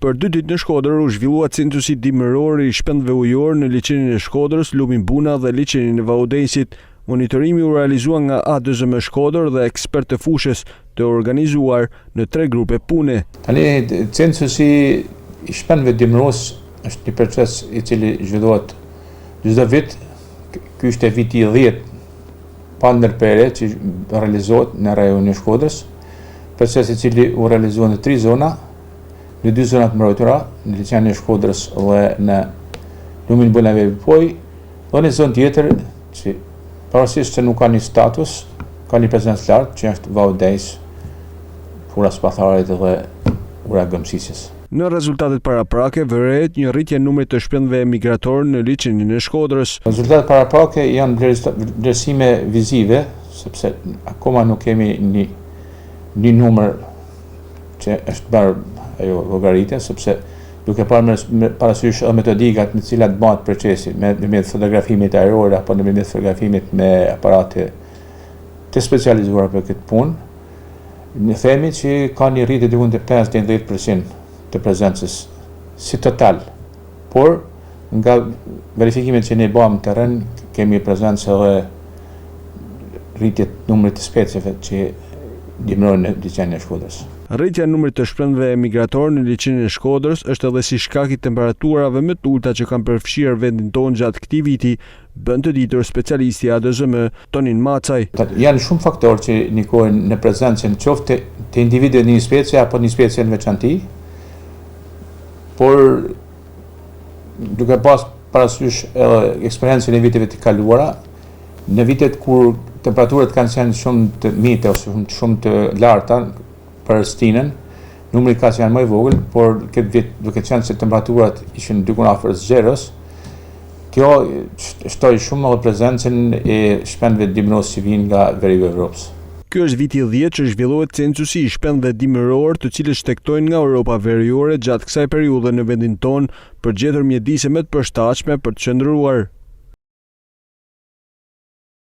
Për 2 ditë në Shkodër u zhvillua censusi dimëror i shpendëve ujor në liçenin e Shkodrës, Lumin Buna dhe liçenin e Vaudensit. Monitorimi u realizua nga ADZM Shkodër dhe ekspert të fushës, të organizuar në 3 grupe pune. Tani censusi i shpendëve dimëros është një proces i cili zhvillohet çdo vit. Ky është viti 10 pa ndërprerje që realizohet në rajonin e Shkodrës. Proces i cili u realizohet në 3 zona. Në 2 zonat mbrojtura, në liçenin e Shkodrës dhe në Lumin Buna Vepoj, dhe në zonë tjetër që pavarësisht se nuk ka një status, ka një prezencë lartë që është Vaudens, Fura Spatharit dhe Ura Gëmsisjes. Në rezultatet paraprake vërehet një rritje e numrit të shpendëve migrator në liçenin e Shkodrës. Rezultatet paraprake janë vlerësime vizive, sepse akoma nuk kemi një numër që është bërë ajo llogaritja, sepse duke parë parasysh edhe metodikat me të cilat bëhet procesi, nëpërmjet fotografimit aeror apo nëpërmjet fotografimit me aparate të specializuara për këtë punë, ne themi që ka një rritje diku te 5-10% të prezencës si total. Por nga verifikimet që ne bëmë në terren, kemi prezencë edhe rritje të numrit të specieve që dimërojnë në liçenin e Shkodrës. Rritja e numrit të shpendëve migrator në liçenin e Shkodrës është edhe si shkak i temperaturave më të ulta që kanë përfshirë vendin tonë gjatë këtij viti, bën të ditur specialisti ADZM Tonin Macaj. Janë shumë faktorë që ndikojnë në prezencën qoftë të individëve në një specie apo një specie në veçantë, por duke pas parasysh edhe eksperiencën e viteve të kaluara, në vitet kur temperaturat kanë qenë shumë të mite ose shumë të larta për stinën, numri ka qenë më i vogël, por këtë vit duke qenë se temperaturat ishin diku afër zeros, kjo shtoi shumë edhe prezencën e shpendëve dimëros që vinë nga veriu i Evropës. Ky është viti 10 që zhvillohet censusi i shpendëve dimëror, të cilët shtektojnë nga Europa veriore gjatë kësaj periudhe në vendin tonë për gjetër mjedise më të përshtatshme për të qëndruar.